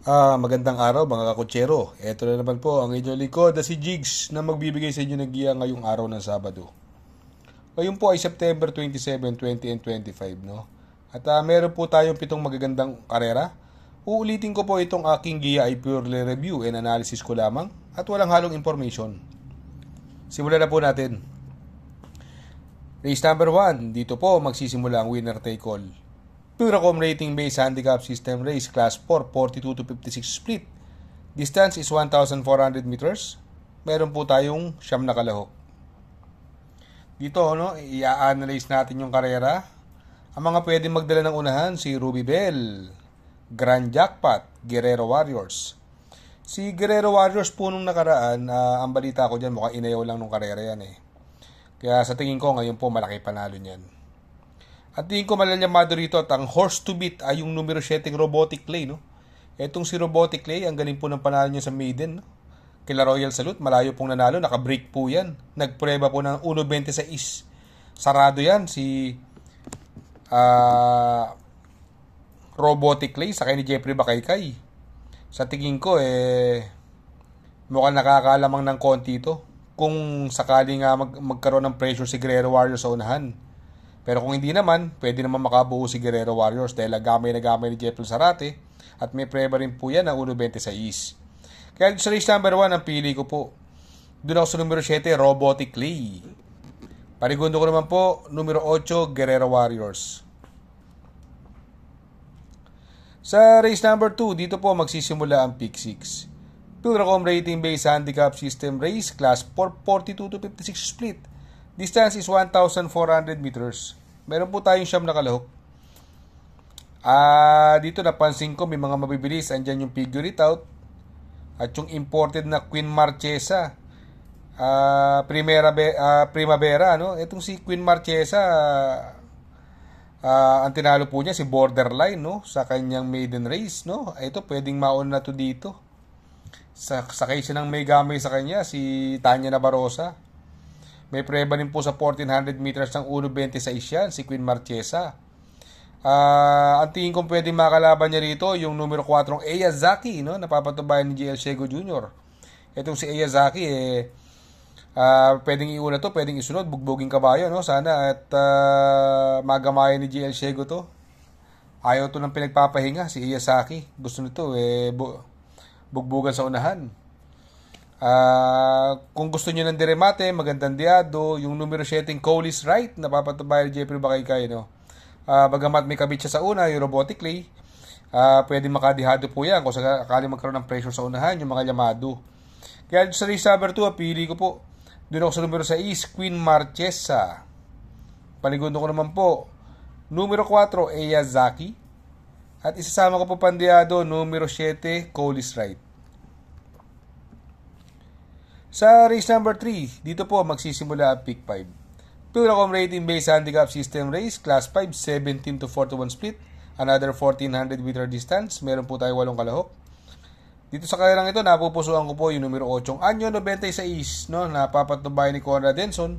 Magandang araw mga kakutsero. Ito na naman po ang inyong likod na si Jigs na magbibigay sa inyo ng giya ngayong araw ng Sabado. Ngayon po ay September 27, 2025, no? At meron po tayong 7 magagandang karera. Uulitin ko po itong aking giya ay purely review and analysis ko lamang at walang halong information. Simulan na po natin. Race number 1, dito po magsisimula ang winner take all. Puracom rating based handicap system race class 4, 42 to 56 split. Distance is 1,400 meters. Meron po tayong siyam na kalahok. Dito, i-analyze natin yung karera. Ang mga pwedeng magdala ng unahan, si Ruby Bell, Grand Jackpot, Guerrero Warriors. Si Guerrero Warriors po nung nakaraan, ang balita ko dyan, mukhang inayaw lang nung karera yan eh. Kaya sa tingin ko, ngayon po malaki panalo niyan. At tingin ko malalyamado rito at ang horse to beat ay yung numero 7 Robotic Clay, no? Etong si Robotic Clay, ang galing po ng panalo niya sa maiden, no? Kila Royal Salute, malayo pong nanalo, naka-break po yan. Nagpreba po ng 1.26. Sarado yan, si Robotic Clay, sakay ni Jeffrey Bakaykay. Sa tingin ko, mukhang nakakalamang ng konti ito. Kung sakali nga magkaroon ng pressure si Guerrero Warriors sa unahan. Pero kung hindi naman, pwede naman makabuo si Guerrero Warriors dahil gamay na gamay ni Jeffrey Zarate at may preba rin po yan ng 1.26. Kaya sa race number 1, ang pili ko po, doon ako sa numero 7, Robotic Clay. Parigundo ko naman po, numero 8, Guerrero Warriors. Sa race number 2, dito po magsisimula ang pick 6. Puracom rating based handicap system race class 4, 42 to 56 split. Distance is 1,400 meters. Meron po tayong siyam na kalahok. Dito napansin ko may mga mabibilis. Andyan yung figure it out. At yung imported na Queen Marchesa. Primavera. No? Itong si Queen Marchesa, ang tinalo po niya si Borderline, no? Sa kanyang maiden race. No? Ito pwedeng mauna na to dito. Sakay siya ng may gamay sa kanya, si Tanya Nabarosa. May preba rin po sa 1,400 meters ng 1.26 yan, si Queen Marchesa. Ang tingin kong pwedeng makalaban niya rito, yung numero 4, Eyazaki, no? Napapatubayan ni JL Shego Jr. Itong si Eyazaki, pwedeng iuna to, pwedeng isunod, bugbuging kabayo, no? Sana at magamayan ni JL Shego to. Ayaw to ng pinagpapahinga, si Eyazaki. Gusto nito, bugbugan sa unahan. Kung gusto niyo ng diremate, magandang diado, yung numero 7 Cole is right, napapatubayan ni Jeffrey Bakaykay, no? Bagamat may kabit siya sa una, yung Robotic Clay, pwede makadihado po yan kung sakali magkaroon ng pressure sa unahan, yung mga Yamado. Kaya sa race number 2, pili ko po, doon ako sa numero 6, Queen Marchesa. Panigundo ko naman po, numero 4, Eyazaki. At isasama ko po pandiado, numero 7, Cole is right. Sa race number 3, dito po magsisimula ang pick 5. Puracom rating based handicap system race, class 5, 17 to 41 split, another 1,400 meter distance, meron po tayo 8 kalahok. Dito sa karerang ito, napupusuan ko po yung numero 8, Anyo 96, no? Napapatubayan ni Conrad Denson.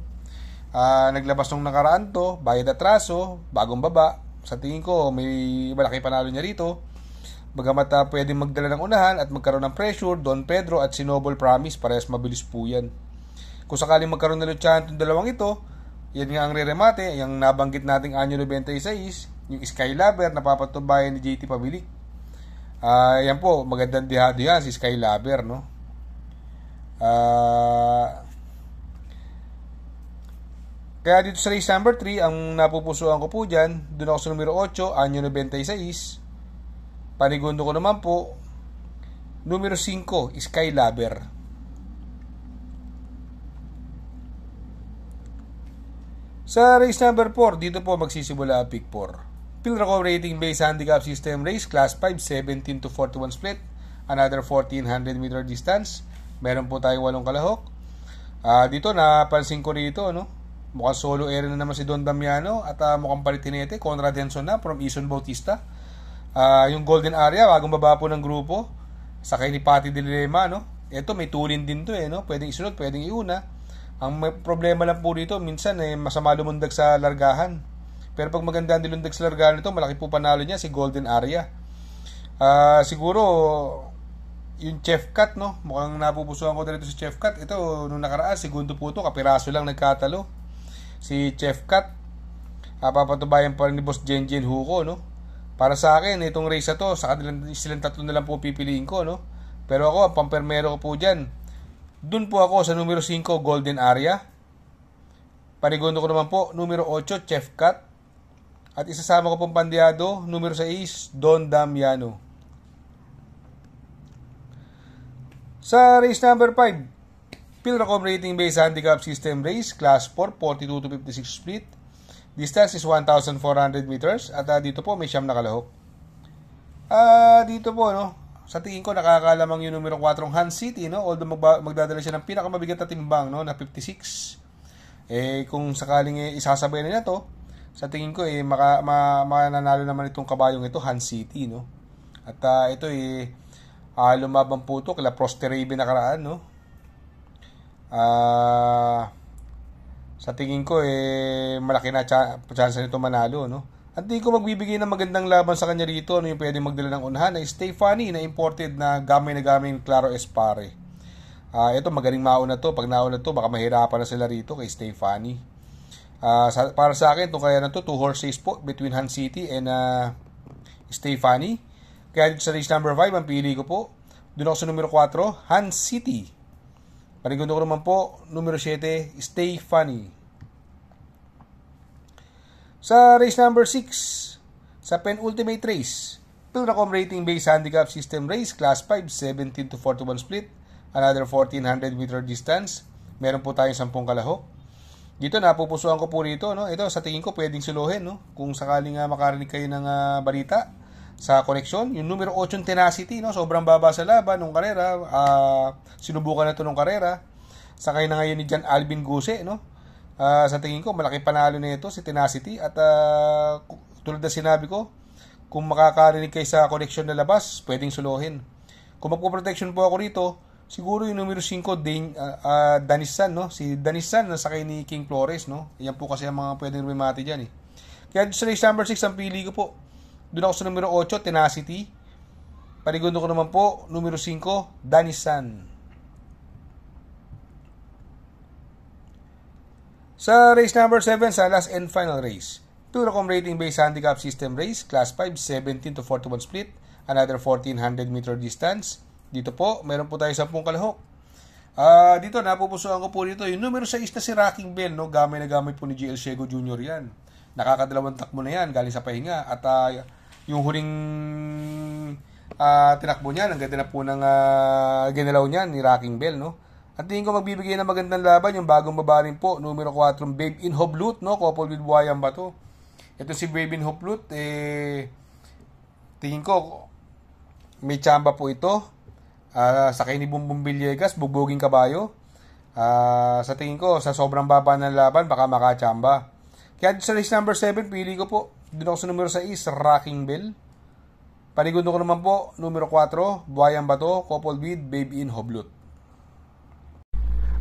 Naglabas nung nakaraan to, bayad atraso, bagong baba. Sa tingin ko, may malaki panalo niya rito. Bagamat pwedeng magdala ng unahan at magkaroon ng pressure, Don Pedro at si Noble Promise, parehas mabilis po yan. Kung sakaling magkaroon ng lutsyahan itong dalawang ito, yan nga ang re-remate, yung nabanggit nating Anyo 96, yung Skylaber, napapatubayan ni JT Pabilik. Yan po, magandang dihado yan, si Skylaber, no? Kaya dito sa race number 3, ang napupusuan ko po dyan, doon ako sa numero 8, Anyo 96. Panigundo ko naman po, numero 5, Skylaber. Sa race number 4, dito po magsisimula ang pick 4. Puracom rating based handicap system race, class 5, 17 to 41 split, another 1,400 meter distance. Meron po tayong 8 kalahok. Dito napansin ko rito, no? Mukhang solo area na naman si Don Damiano at mukhang palitinete, Conrad Henson na from Ison Bautista. Yung golden area, bagong baba po ng grupo, sakay ni Patty Dilema, no? Ito may tulin din to, no? Pwedeng isunod, pwedeng iuna. Ang may problema lang po dito, minsan masama lumundag sa largahan. Pero pag maganda ang dilundag sa largahan nito, malaki po panalo niya si Golden Area. Siguro yung Chef Cat, no? Mukhang napupusuan ko na rito si Chef Cat. Ito, nung nakaraan, segundo po ito, kapiraso lang nagkatalo. Si Chef Cat, papatubayan pa rin ni Boss Jenjen Huko, no? Para sa akin, itong race na to, sa kanilang silang tatlo na lang po pipiliin ko, no? Pero ako, ang pampermero ko po dyan, dun po ako sa numero 5, Golden Area. Panigundo ko naman po, numero 8, Chef Cat. At isasama ko pong pandiado, numero 6, Don Damiano. Sa race number 5, Pilracom Rating Based Handicap System Race, Class 4, 42 to 56 split. Distance is 1,400 meters. At dito po may siyam na kalahok. Dito po, no, sa tingin ko nakakalamang yung numero 4 Han City, no? Although magdadala siya ng pinakamabigat na timbang, no, na 56. Kung sakaling isasabay na to, sa tingin ko mananalo naman itong kabayong ito, Han City, no? At ito lumabang po ito kila Proster Raven nakaraan, no? Sa tingin ko malaki na chance nito manalo, no? At di ko magbibigay ng magandang laban sa kanya rito, no, yung pwedeng magdala ng unahan na Stay Funny na imported na gamay Claro Espare. Ito magaling mauna to. Pag nauna to, baka mahirapan na sila rito kay Stay Funny. Para sa akin, itong kaya na to, 2 horse race po between Han City and Stay Funny. Kaya dito sa race number 5, ang pili ko po, doon ako sa numero 4, Han City. Panigundo ko naman po, numero 7, Stay Funny. Sa race number 6, sa penultimate race, Pilracom Rating Based Handicap System Race, Class 5, 17 to 41 split, another 1,400 meter distance. Meron po tayong 10 kalahok. Dito napupusuan ko po rito, no? Ito sa tingin ko pwedeng suluhin, no? Kung sakaling makarinig kayo ng balita sa koneksyon, yung numero 8 Tenacity, no? Sobrang baba sa laban nung karera, sinubukan na to nung karera. Sakay na ngayon ni John Alvin Guse, no? Sa tingin ko malaki panalo na ito si Tenacity at tulad na sinabi ko, kung makakarinig kayo sa koneksyon na labas, pwedeng suluhin. Kung magpo-protection po ako rito, siguro yung numero 5 Danisan, no? Si Danisan na sakay ni King Flores, no? Yan po kasi ang mga pwedeng rumimati diyan, Kaya sa race number 6 ang pili ko po. Doon ako sa numero 8 Tenacity. Panigundo ko naman po numero 5 Danisan. Sa race number 7, sa last and final race, Pilracom Rating Based Handicap System Race, Class 5, 17 to 41 split, another 1,400 meter distance. Dito po, meron po tayo 10 kalahok. Dito, napupusuan ko po dito yung numero 6 na si Rocking Bell, no? Gamay na gamay po ni GL Ciego Jr. yan. Nakakadalawang takbo na yan, galing sa pahinga. At yung huling tinakbo niya, ang ganda na po ng ginalaw niyan ni Rocking Bell, no? At tingin ko magbibigay ng magandang laban yung bagong babaring po, numero 4, Babe in Hoblut, no? Couple with Buhayan Bato. Ito si Babe in Hoblut, tingin ko may tsamba po ito. Sakay ni Bumbong Villegas, bugboging kabayo. Sa tingin ko, sa sobrang baba ng laban, baka makachamba. Kaya sa race number 7, pili ko po, doon ako sa numero 6, Rocking Bell. Panigundo ko naman po, numero 4, Buhayan Bato, couple with Babe in Hoblut.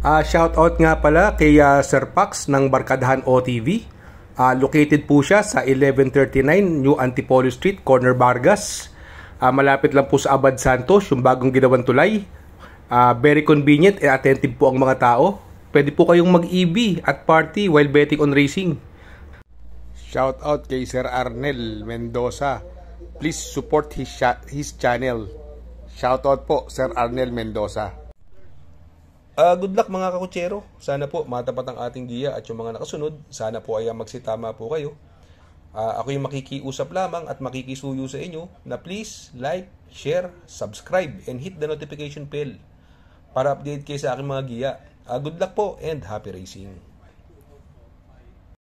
Shoutout nga pala kay Sir Pax ng Barkadahan OTV. Located po siya sa 1139 New Antipolo Street, Corner Vargas. Malapit lang po sa Abad Santos, yung bagong ginawang tulay. Very convenient and attentive po ang mga tao. Pwede po kayong mag-EB at party while betting on racing. Shoutout kay Sir Arnel Mendoza. Please support his channel. Shoutout po Sir Arnel Mendoza. Good luck mga kakutsero. Sana po matapat ang ating giya at yung mga nakasunod, sana po ay magsitama po kayo. Ako yung makikiusap lamang at makikisuyo sa inyo na please like, share, subscribe, and hit the notification bell para update kayo sa aking mga giya. Good luck po and happy racing.